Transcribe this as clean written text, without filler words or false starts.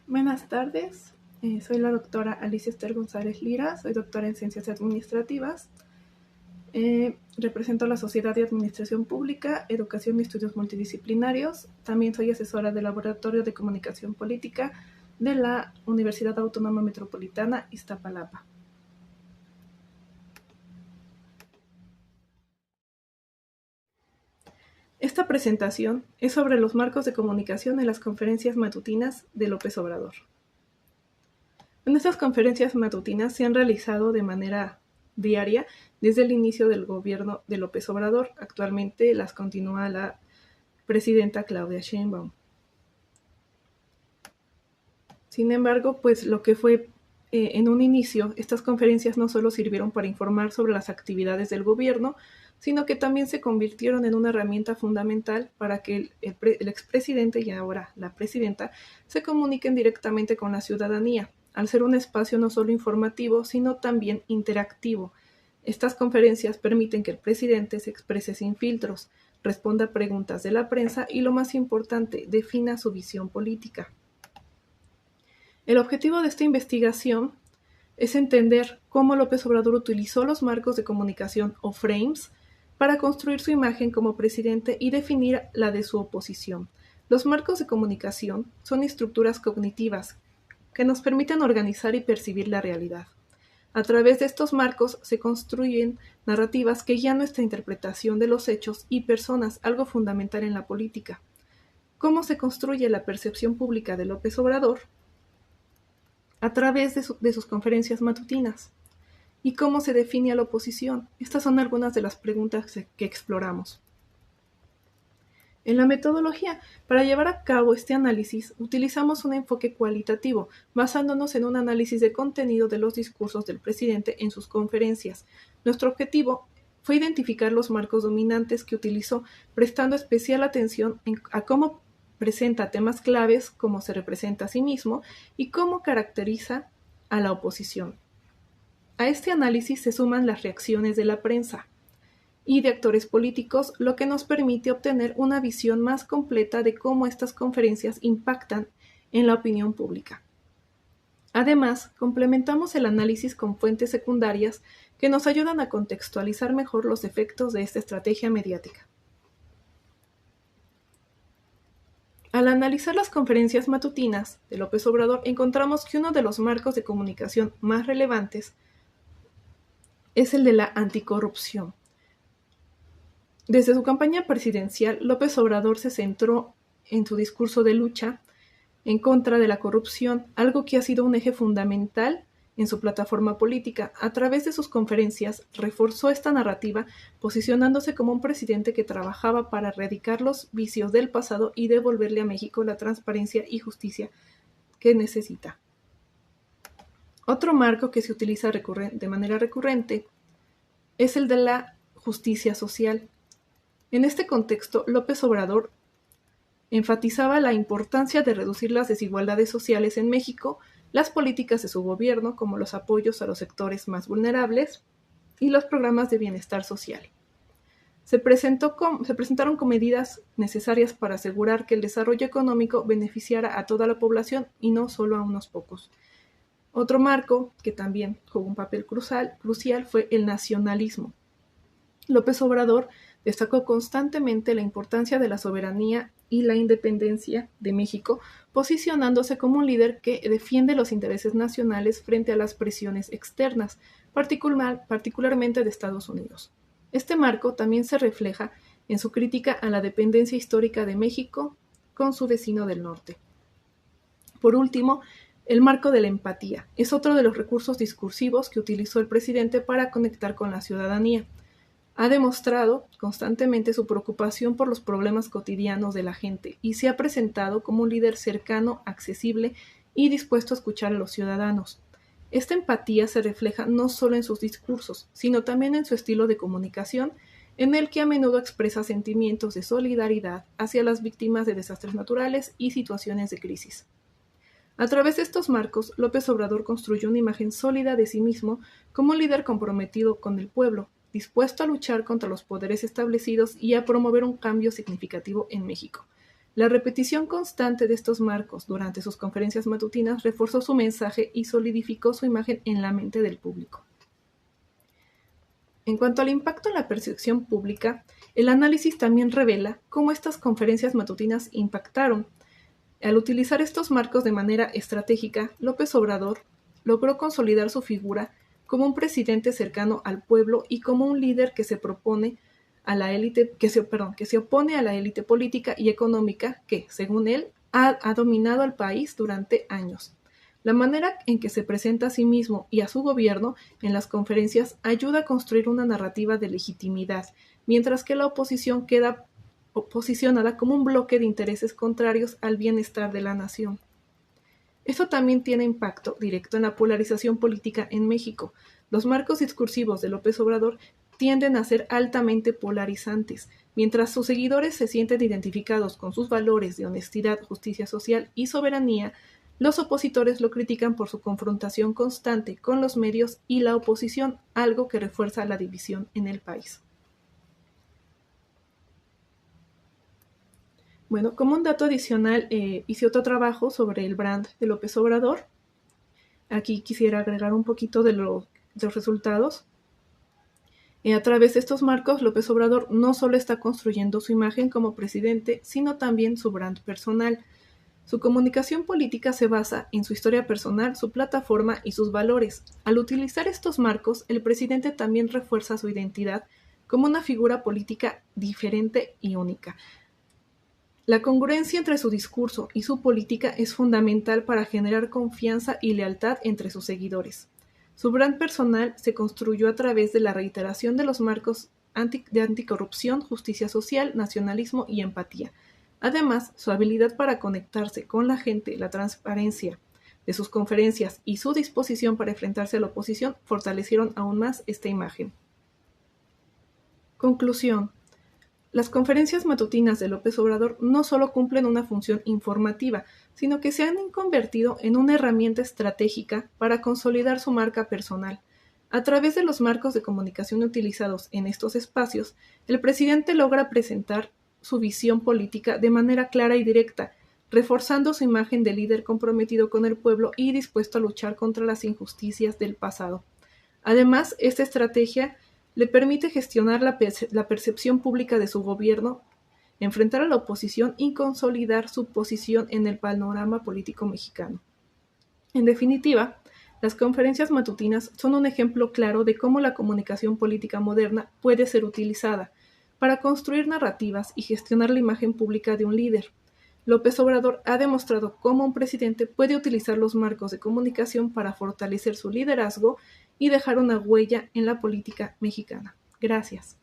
Buenas tardes, soy la doctora Alicia Esther González Lira, soy doctora en Ciencias Administrativas. Represento a la Sociedad de Administración Pública, Educación y Estudios Multidisciplinarios. También soy asesora del Laboratorio de Comunicación Política de la Universidad Autónoma Metropolitana Iztapalapa. Esta presentación es sobre los marcos de comunicación en las conferencias matutinas de López Obrador. En estas conferencias matutinas se han realizado de manera diaria desde el inicio del gobierno de López Obrador. Actualmente las continúa la presidenta Claudia Sheinbaum. Sin embargo, pues lo que fue en un inicio, estas conferencias no solo sirvieron para informar sobre las actividades del gobierno, sino que también se convirtieron en una herramienta fundamental para que el expresidente y ahora la presidenta se comuniquen directamente con la ciudadanía, al ser un espacio no solo informativo, sino también interactivo. Estas conferencias permiten que el presidente se exprese sin filtros, responda a preguntas de la prensa y, lo más importante, defina su visión política. El objetivo de esta investigación es entender cómo López Obrador utilizó los marcos de comunicación o frames para construir su imagen como presidente y definir la de su oposición. Los marcos de comunicación son estructuras cognitivas que nos permiten organizar y percibir la realidad. A través de estos marcos se construyen narrativas que guían nuestra interpretación de los hechos y personas, algo fundamental en la política. ¿Cómo se construye la percepción pública de López Obrador? A través de sus conferencias matutinas. ¿Y cómo se define a la oposición? Estas son algunas de las preguntas que exploramos. En la metodología, para llevar a cabo este análisis, utilizamos un enfoque cualitativo, basándonos en un análisis de contenido de los discursos del presidente en sus conferencias. Nuestro objetivo fue identificar los marcos dominantes que utilizó, prestando especial atención a cómo presenta temas claves, cómo se representa a sí mismo y cómo caracteriza a la oposición. A este análisis se suman las reacciones de la prensa y de actores políticos, lo que nos permite obtener una visión más completa de cómo estas conferencias impactan en la opinión pública. Además, complementamos el análisis con fuentes secundarias que nos ayudan a contextualizar mejor los efectos de esta estrategia mediática. Al analizar las conferencias matutinas de López Obrador, encontramos que uno de los marcos de comunicación más relevantes es el de la anticorrupción. Desde su campaña presidencial, López Obrador se centró en su discurso de lucha en contra de la corrupción, algo que ha sido un eje fundamental en su plataforma política. A través de sus conferencias, reforzó esta narrativa, posicionándose como un presidente que trabajaba para erradicar los vicios del pasado y devolverle a México la transparencia y justicia que necesita. Otro marco que se utiliza de manera recurrente es el de la justicia social. En este contexto, López Obrador enfatizaba la importancia de reducir las desigualdades sociales en México, las políticas de su gobierno, como los apoyos a los sectores más vulnerables y los programas de bienestar social. Se presentaron como medidas necesarias para asegurar que el desarrollo económico beneficiara a toda la población y no solo a unos pocos. Otro marco que también jugó un papel crucial fue el nacionalismo. López Obrador destacó constantemente la importancia de la soberanía y la independencia de México, posicionándose como un líder que defiende los intereses nacionales frente a las presiones externas, particularmente de Estados Unidos. Este marco también se refleja en su crítica a la dependencia histórica de México con su vecino del norte. Por último, el marco de la empatía es otro de los recursos discursivos que utilizó el presidente para conectar con la ciudadanía. Ha demostrado constantemente su preocupación por los problemas cotidianos de la gente y se ha presentado como un líder cercano, accesible y dispuesto a escuchar a los ciudadanos. Esta empatía se refleja no solo en sus discursos, sino también en su estilo de comunicación, en el que a menudo expresa sentimientos de solidaridad hacia las víctimas de desastres naturales y situaciones de crisis. A través de estos marcos, López Obrador construyó una imagen sólida de sí mismo como un líder comprometido con el pueblo, dispuesto a luchar contra los poderes establecidos y a promover un cambio significativo en México. La repetición constante de estos marcos durante sus conferencias matutinas reforzó su mensaje y solidificó su imagen en la mente del público. En cuanto al impacto en la percepción pública, el análisis también revela cómo estas conferencias matutinas impactaron. Al utilizar estos marcos de manera estratégica, López Obrador logró consolidar su figura como un presidente cercano al pueblo y como un líder que se opone a la élite política y económica que, según él, ha dominado al país durante años. La manera en que se presenta a sí mismo y a su gobierno en las conferencias ayuda a construir una narrativa de legitimidad, mientras que la oposición queda posicionada como un bloque de intereses contrarios al bienestar de la nación. Esto también tiene impacto directo en la polarización política en México. Los marcos discursivos de López Obrador tienden a ser altamente polarizantes. Mientras sus seguidores se sienten identificados con sus valores de honestidad, justicia social y soberanía, los opositores lo critican por su confrontación constante con los medios y la oposición, algo que refuerza la división en el país. Bueno, como un dato adicional, hice otro trabajo sobre el brand de López Obrador. Aquí quisiera agregar un poquito de los resultados. A través de estos marcos, López Obrador no solo está construyendo su imagen como presidente, sino también su brand personal. Su comunicación política se basa en su historia personal, su plataforma y sus valores. Al utilizar estos marcos, el presidente también refuerza su identidad como una figura política diferente y única. La congruencia entre su discurso y su política es fundamental para generar confianza y lealtad entre sus seguidores. Su brand personal se construyó a través de la reiteración de los marcos de anticorrupción, justicia social, nacionalismo y empatía. Además, su habilidad para conectarse con la gente, la transparencia de sus conferencias y su disposición para enfrentarse a la oposición fortalecieron aún más esta imagen. Conclusión. Las conferencias matutinas de López Obrador no solo cumplen una función informativa, sino que se han convertido en una herramienta estratégica para consolidar su marca personal. A través de los marcos de comunicación utilizados en estos espacios, el presidente logra presentar su visión política de manera clara y directa, reforzando su imagen de líder comprometido con el pueblo y dispuesto a luchar contra las injusticias del pasado. Además, esta estrategia le permite gestionar la percepción pública de su gobierno, enfrentar a la oposición y consolidar su posición en el panorama político mexicano. En definitiva, las conferencias matutinas son un ejemplo claro de cómo la comunicación política moderna puede ser utilizada para construir narrativas y gestionar la imagen pública de un líder. López Obrador ha demostrado cómo un presidente puede utilizar los marcos de comunicación para fortalecer su liderazgo y dejar una huella en la política mexicana. Gracias.